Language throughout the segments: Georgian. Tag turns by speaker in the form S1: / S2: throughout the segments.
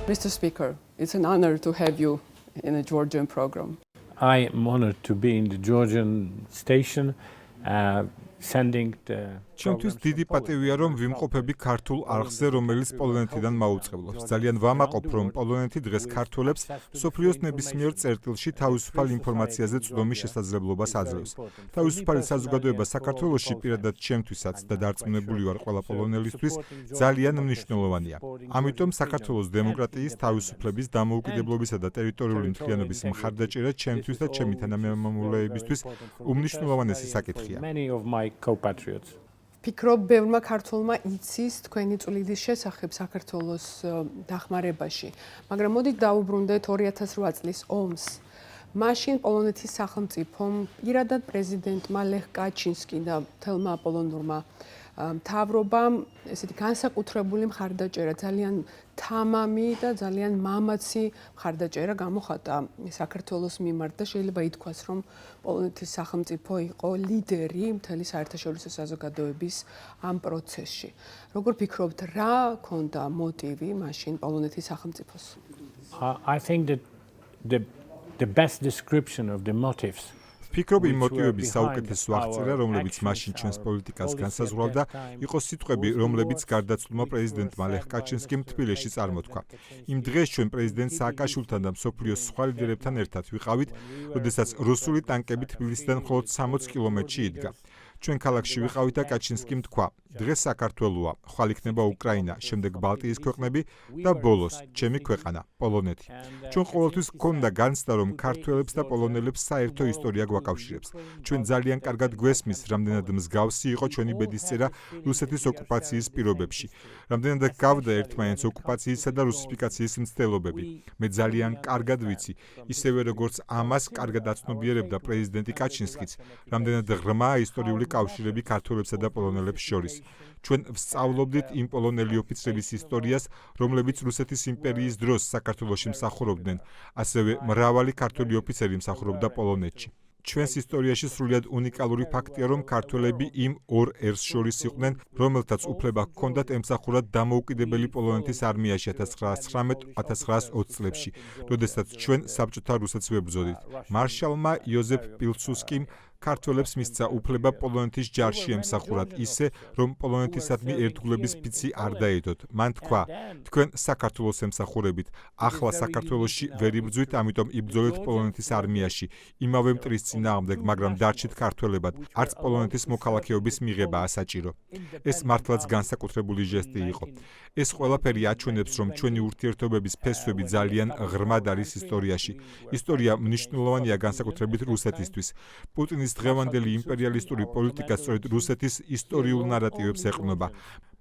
S1: Mr. Speaker, it's an honor to have you in a Georgian program.
S2: I am honored to be in the Georgian station, sending the
S3: ჩემთვის დიდი პატივია რომ ვიმყოფები ქართულ არხზე, რომელიც პოლონეთიდან მაუწყებლობს. ძალიან ვამაყობ, რომ პოლონეთი დღეს ქართველებს მსოფლიოს ნებისმიერ წერტილში თავისუფალ ინფორმაციაზე წვდომის შესაძლებლობას აძლევს. თავისუფალი საზოგადოება საქართველოში პირადად ჩემთვისაც და დარწმუნებული ვარ ყველა პოლონელისთვის ძალიან მნიშვნელოვანია. ამიტომ საქართველოს დემოკრატიის, თავისუფლების, დამოუკიდებლობისა და ტერიტორიული მთლიანობის მხარდაჭერა ჩემთვის და ჩემი თანამემამულეებისთვის უმნიშვნელოვანესი საკითხია.
S2: compatriots.
S1: ფიქრობ, ბევრმა ქართველმა იცის თქვენი წვლილი შესახებ საქართველოს დახმარებაში, მაგრამ მოდით დავუბრუნდეთ 2008 წლის ომს. მაშინ პოლონეთის სახელმწიფომ პირადად პრეზიდენტმა ლეხ კაჩინსკი და მთელმა პოლონურმა მთავრობამ ესეთი განსაკუთრებული მხარდაჭერა, ძალიან თამამი და ძალიან მამაცი მხარდაჭერა გამოხატა საქართველოს მიმართ და შეიძლება ითქვას, რომ პოლონეთის სახელმწიფო იყო ლიდერი მთელი საერთაშორისო საზოგადოების ამ პროცესში. როგორ ფიქრობთ, რა ქონდა მოტივი მაშინ პოლონეთის სახელმწიფოს?
S2: I think that the best description of the motives
S3: ფიქრობ, იმ მოტივების საუკეთესო აღწერა, რომლებიც მაშინ ჩვენს პოლიტიკას განსაზღვრავდა, იყო სიტყვები, რომლებიც გარდაცვლილმა პრეზიდენტმა ლეხ კაჩინსკიმ თბილისში წარმოთქვა. იმ დღეს ჩვენ პრეზიდენტ სააკაშვილთან და მსოფლიოს სხვა ლიდერებთან ერთად ვიყავით, როდესაც რუსული ტანკები თბილისიდან მხოლოდ 60 კილომეტრში იდგა. ჩვენ ქალაქში ვიყავით და კაჩინსკიმ თქვა: დღეს საქართველოა, ხვალ იქნება უკრაინა, შემდეგ ბალტიის ქვეყნები და ბოლოს ჩემი ქვეყანა, პოლონეთი. ჩვენ ყოველთვის გქონდა განცდა, რომ ქართველებს და პოლონელებს საერთო ისტორია გვაკავშირებს. ჩვენ ძალიან კარგად გვესმის, რამდენად მსგავსი იყო ჩვენი ბედისწერა რუსეთის ოკუპაციის პირობებში, რამდენად გავდა ერთმანეთს ოკუპაციისა და რუსიფიკაციის მცდელობები. მე ძალიან კარგად ვიცი, ისევე როგორც ამას კარგად აცნობიერებდა პრეზიდენტი კაჩინსკიც, რამდენად ღრმაა ისტორიული კავშირები ქართველებსა და პოლონელებს შორის. ჩვენ ვსწავლობდით იმ პოლონელი ოფიცრების ისტორიას, რომლებიც რუსეთის იმპერიის დროს საქართველოში მსახურობდნენ, ასევე მრავალი ქართველი ოფიცერი მსახურობდა პოლონეთში. ჩვენს ისტორიაში სრულიად უნიკალური ფაქტია, რომ ქართველები იმ ორ ერს შორის იყვნენ, რომელთაც უფლება ჰქონდათ ემსახურათ დამოუკიდებელი პოლონეთის არმიაში 1919-1920 წლებში, როდესაც ჩვენ საბჭოთა რუსეთს ვებრძოდით. მარშალმა იოზეფ პილსუდსკიმ ქართველებს მისცა უფლება პოლონეთის ჯარში ემსახურათ ისე, რომ პოლონეთისადმი ერთგულების ფიცი არ დაედოთ. მან თქვა: თქვენ საქართველოს ემსახურებით, ახლა საქართველოში ვერ იბრძვით, ამიტომ იბრძოლეთ პოლონეთის არმიაში, იმავე მტრის წინააღმდეგ, მაგრამ დარჩით ქართველებად, არც პოლონეთის მოქალაქეობის მიღებაა საჭირო. ეს მართლაც განსაკუთრებული ჟესტი იყო. ეს ყველაფერი აჩვენებს, რომ ჩვენი ურთიერთობების ფესვები ძალიან ღრმად არის ისტორიაში. ისტორია მნიშვნელოვანია განსაკუთრებით რუსეთისთვის. პუტინის დღევანდელი იმპერიალისტური პოლიტიკა სწორედ რუსეთის ისტორიულ ნარატივებს ეყრდნობა.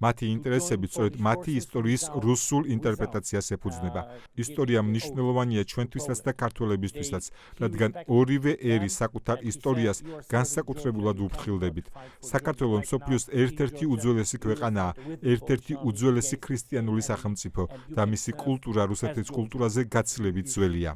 S3: მათი ინტერესები სწორედ მათი ისტორიის რუსულ ინტერპრეტაციას ეფუძნება. ისტორია მნიშვნელოვანია ჩვენთვისაც და ქართველებისთვისაც, რადგან ორივე ერი საკუთარ ისტორიას განსაკუთრებულად უფრთხილდებით. საქართველო მსოფლიოს ერთ-ერთი უძველესი ქვეყანაა, ერთ-ერთი უძველესი ქრისტიანული სახელმწიფო და მისი კულტურა რუსეთის კულტურაზე გაცილებით ძველია.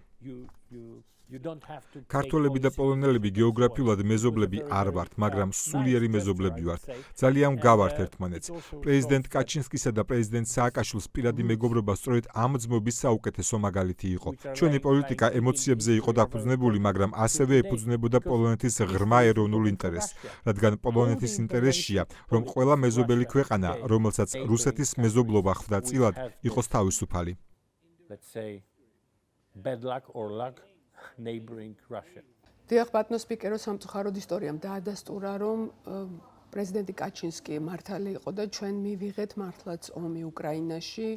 S3: ქართველები და პოლონელები გეოგრაფიულად მეზობლები არ ვართ, მაგრამ სულიერი მეზობლები ვართ. ძალიან გავართ ერთმანეთს. პრეზიდენტ კაჩინსკისა და პრეზიდენტ სააკაშვილის პირადი მეგობრობა სწორედ ამ ძმობის საუკეთესო მაგალითი იყო. ჩვენი პოლიტიკა ემოციებზე იყო დაფუძნებული, მაგრამ ასევე ეფუძნებოდა პოლონეთის ღრმა ეროვნულ ინტერესს, რადგან პოლონეთის ინტერესშია, რომ ყველა მეზობელი ქვეყანა, რომელსაც რუსეთის მეზობლობა ხვდა წილად, იყოს თავისუფალი.
S2: neighboring Russia.
S1: დიახ, ბატონო სპიკერო, სამწუხაროდ ისტორიამ დაადასტურა, რომ პრეზიდენტი კაჩინსკი მართალი იყო და ჩვენ მივიღეთ მართლაც ომი უკრაინაში,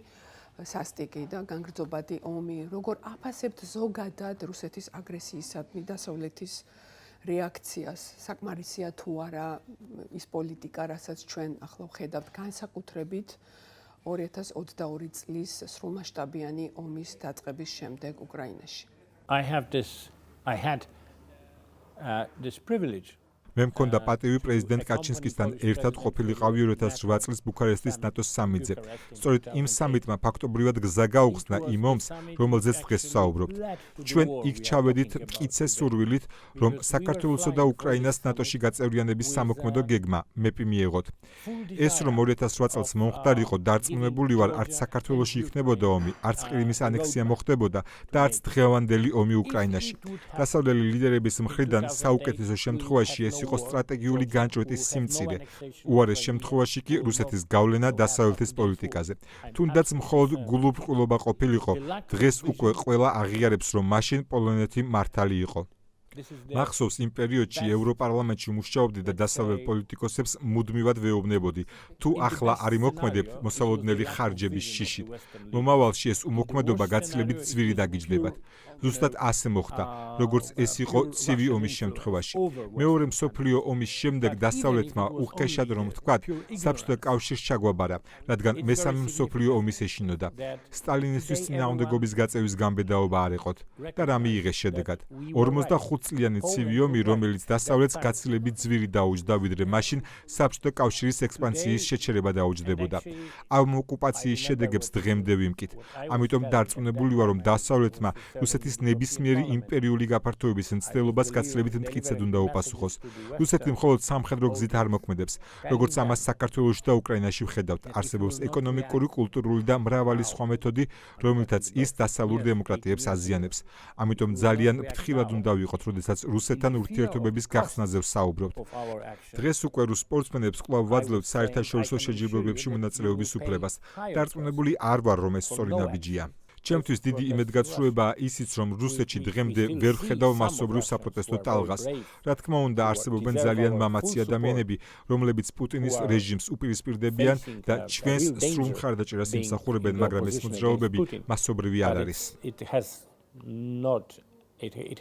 S1: სასტიკი და განგრძობადი ომი. როგორ აფასებთ ზოგადად რუსეთის აგრესიისადმი დასავლეთის რეაქციას? საკმარისია თუ არა ის პოლიტიკა, რასაც ჩვენ ახლა ვხედავთ განსაკუთრებით 2022 წლის სრულმასშტაბიანი ომის დაწყების შემდეგ უკრაინაში?
S2: I had this privilege.
S3: მე მქონდა პატივი პრეზიდენტ კაჩინსკისთან ერთად ყოფილიყავი 2008 წლის ბუქარესტის ნატოს სამიტზე. სწორედ იმ სამიტმა ფაქტობრივად გზა გაუხსნა იმ ომს, რომელზეც დღეს ვსაუბრობთ. ჩვენ იქ ჩავედით მტკიცე სურვილით, რომ საქართველოსო და უკრაინას ნატოში გაწევრიანების სამოქმედო გეგმა მეპი მიეღოთ. ეს რომ 2008 წელს მომხდარიყო, დარწმუნებული ვარ, არც საქართველოში იქნებოდა ომი, არც ყირიმის ანექსია მოხდებოდა და არც დღევანდელი ომი უკრაინაში. დასავლელი ლიდერების მხრიდან საუკეთესო შემთხვევაში ეს იყო სტრატეგიული განჭვრეტის სიმწირე. უარეს შემთხვევაში კი რუსეთის გავლენა დასავლეთის პოლიტიკაზე. თუნდაც მხოლოდ გულუბრყვილობა ყოფილიყო, დღეს უკვე ყველა აღიარებს, რომ მაშინ პოლონეთი მართალი იყო. მახსოვს იმ პერიოდში ევროპარლამენტში მუშაობდი და დასავლელ პოლიტიკოსებს მუდმივად ვეუბნებოდი, თუ ახლა არ იმოქმედებთ მოსალოდნელი ხარჯების შიშით. მომავალში ეს უმოქმედობა გაცილებით ძვირი დაგიჯდებათ. ზუსტად ასე მოხდა, როგორც ეს იყო ცივი ომის შემთხვევაში. მეორე მსოფლიო ომის შემდეგ დასავლეთმა უხეშად რომ ვთქვათ, საბჭოთა კავშირს ჩაგვაბარა, რადგან მესამე მსოფლიო ომის ეშინოდა. სტალინისთვის წინააღმდეგობის გაწევის გამბედაობა არ ეყოთ და რა მიიღეს შედეგად? 45 წლიანი ცივი ომი, რომელიც დასავლეთს გაცილებით ძვირი დაუჯდა, ვიდრე მაშინ საბჭოთა კავშირის ექსპანსიის შეჩერება დაუჯდებოდა. ამ ოკუპაციის შედეგებს დღემდე ვიმკით. ამიტომ დარწმუნებული ვარ, რომ დასავლეთმა რუსეთის ნებისმიერი იმპერიული გაფართოების მცდელობას გაცილებით მტკიცედ უნდა უპასუხოს. რუსეთი მხოლოდ სამხედრო გზით არ მოქმედებს, როგორც ამას საქართველოში და უკრაინაში ვხედავთ. არსებობს ეკონომიკური, კულტურული და მრავალი სხვა მეთოდი, რომლითაც ის დასავლურ დემოკრატიებს აზიანებს. ამიტომ ძალიან ფრთხილად უნდა ვიყოთ, როდესაც რუსეთთან ურთიერთობების გახსნაზე ვსაუბრობთ. დღეს უკვე რუს სპორტსმენებს კვლავ ვაძლევთ საერთაშორისო შეჯიბრებებში მონაწილეობის უფლებას. დარწმუნებული არ ვარ, რომ ეს სწორი ნაბიჯია. ჩემთვის დიდი იმედგაცრუებაა ისიც, რომ რუსეთში დღემდე ვერ ვხედავ მასობრივ საპროტესტო ტალღას. რა თქმა უნდა, არსებობენ ძალიან მამაცი ადამიანები, რომლებიც პუტინის რეჟიმს უპირისპირდებიან და ჩვენს სრულ მხარდაჭერას იმსახურებენ, მაგრამ ეს მოძრაობები მასობრივი არ არის.
S2: It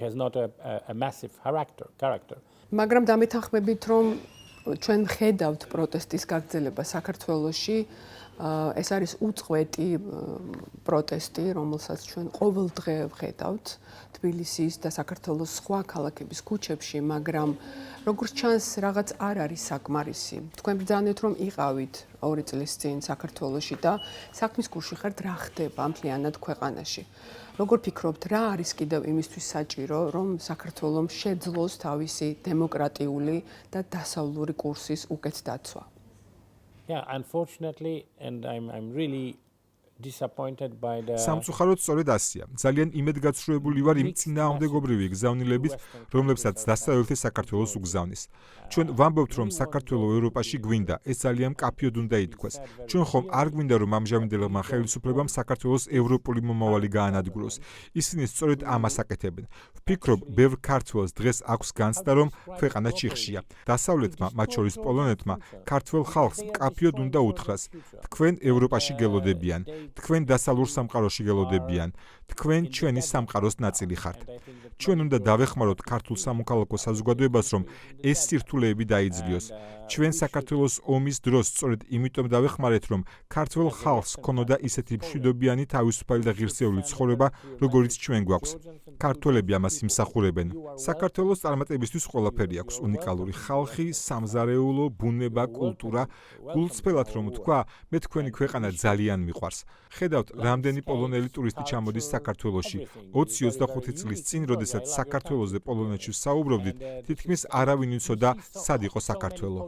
S2: has not a massive character.
S1: მაგრამ დამეთანხმებით, რომ ჩვენ ხედავთ პროტესტის გაგრძელება საქართველოში, ეს არის უწყვეტი პროტესტი, რომელსაც ჩვენ ყოველ დღე ვხედავთ თბილისის და საქართველოს სხვა ქალაქების ქუჩებში, მაგრამ როგორც ჩანს, რაღაც არ არის საკმარისი. თქვენ ბრძანეთ, რომ იყავით 2 წლის წინ საქართველოში და საქმის გულში ხართ, რა ხდება მთლიანად ქვეყანაში. როგორ ფიქრობთ, რა არის კიდევ იმისთვის საჭირო, რომ საქართველომ შეძლოს თავისი დემოკრატიული და დასავლური კურსის უკეთ დაცვა?
S2: Yeah, unfortunately, and I'm really disappointed by the
S3: სამწუხაროდ სწორედ ასია. ძალიან იმედგაცრუებული ვარ იმ წინააღმდეგობრივი გზავნილებით, რომლებსაც დასავლეთი საქართველოს უგზავნის. ჩვენ ვამბობთ, რომ საქართველო ევროპაში გვინდა, ეს ძალიან მკაფიოდ უნდა ითქვას. ჩვენ ხომ არ გვინდა, რომ ამჟამინდელმა ხელისუფლებამ საქართველოს ევროპული მომავალი გაანადგუროს. ისინი სწორედ ამას აკეთებენ. ვფიქრობ, ბევრ ქართველს დღეს აქვს განცდა, რომ ქვეყანა ჩიხშია. დასავლეთმა, მათ შორის პოლონეთმა, ქართველ ხალხს მკაფიოდ უნდა უთხრას: თქვენ ევროპაში გელოდებიან. თქვენ დასავლურ სამყაროში გელოდებიან. თქვენ ჩვენი სამყაროს ნაწილი ხართ. ჩვენ უნდა დავეხმაროთ ქართულ სამოქალაქო საზოგადოებას, რომ ეს სირთულეები დაიძლიოს. ჩვენ საქართველოს ომის დროს სწორედ იმიტომ დავეხმარეთ, რომ ქართველ ხალხს ქონოდა ისეთი მშვიდობიანი, თავისუფალი და ღირსეული ცხოვრება, როგორიც ჩვენ გვაქვს. ქართველები ამას იმსახურებენ. საქართველოს წარმატებისთვის ყველაფერი აქვს: უნიკალური ხალხი, სამზარეულო, ბუნება, კულტურა. გულწრფელად რომ ვთქვა, მე თქვენი ქვეყანა ძალიან მიყვარს. ხედავთ, რამდენი პოლონელი ტურისტი ჩამოდის საქართველოში. 20-25 წლის წინ, როდესაც საქართველოზე პოლონეთში საუბრობდით, თითქმის არავინ იცოდა, სად იყო საქართველო.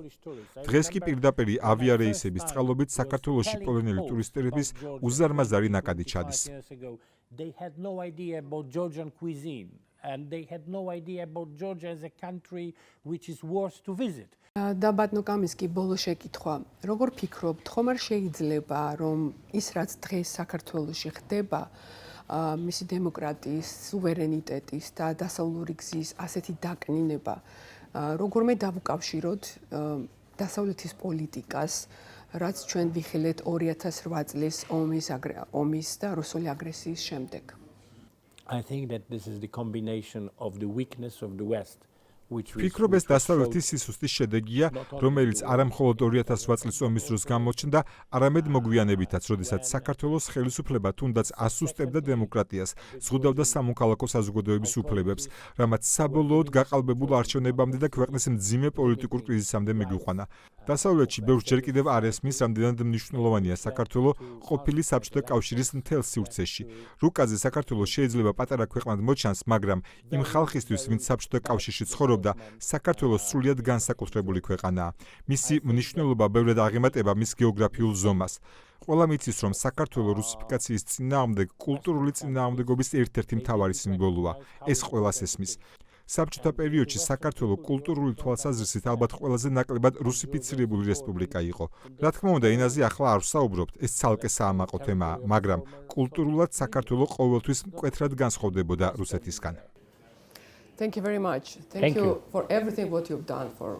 S3: დღეს კი პირდაპირ ავიარეისების წყალობით საქართველოში პოლონელი ტურისტების უზარმაზარი ნაკადი ჩადის.
S2: They had no idea about Georgian cuisine and they had no idea about Georgia as a country which is worth to visit.
S1: და ბატონო კამისკი, ბოლო შეკითხვა. როგორ ფიქრობთ, ხომ არ შეიძლება, რომ ის რაც დღეს საქართველოში ხდება, მისი დემოკრატიის, სუვერენიტეტის და დასავლური გზის ასეთი დაკნინება, როგორმე დავუკავშიროთ დასავლეთის პოლიტიკას, რაც ჩვენ ვიხილეთ 2008 წლის ომის და რუსული აგრესიის შემდეგ?
S2: I think that this is the combination of the weakness of the West
S3: ფიქრობ ეს დასავლეთის სისუსტის შედეგია, რომელიც არამხოლოდ 2008 წლის ომის დროს გამოჩნდა, არამედ მოგვიანებითაც, როდესაც საქართველოს ხელისუფლება თუნდაც ასუსტებდა დემოკრატიას, ზღუდავდა სამოქალაქო საზოგადოების უფლებებს, რამაც საბოლოოდ გაყალბებულ არჩევნებამდე და ქვეყნის მძიმე პოლიტიკურ კრიზისამდე მიგვიყვანა. დასავლეთში ბევრს ჯერ კიდევ არ ესმის, რამდენად მნიშვნელოვანია საქართველოს ყოფილი საბჭოთა კავშირის მთელ სივრცეში. რუკაზე საქართველოს შეიძლება პატარა ქვეყნად მოჩანს, მაგრამ იმ ხალხისთვის, ვინც საბჭოთა კავშირში ცხოვრობდა, საქართველოს სრულიად განსაკუთრებული ქვეყანაა. მისი მნიშვნელობა ბევრად აღემატება მის გეოგრაფიულ ზომას. ყველა მიცის, რომ საქართველოს რუსიფიკაციის წინააღმდეგ კულტურული წინააღმდეგობის ერთ-ერთი მთავარი სიმბოლოა. ეს ყველას ესმის. საბჭოთა პერიოდში საქართველოს კულტურული თვალსაზრისით ალბათ ყველაზე ნაკლებად რუსიფიცირებული რესპუბლიკა იყო. რა თქმა უნდა, ენაზე ახლა არ ვსაუბრობთ, ეს ცალკე საამაყო თემაა, მაგრამ კულტურულად საქართველოს ყოველთვის მკვეთრად განსხვავდებოდა რუსეთისგან.
S1: Thank you very much. Thank you for everything what you've done for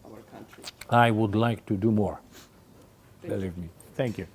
S1: our country.
S2: I would like to do more. Believe me. Thank you.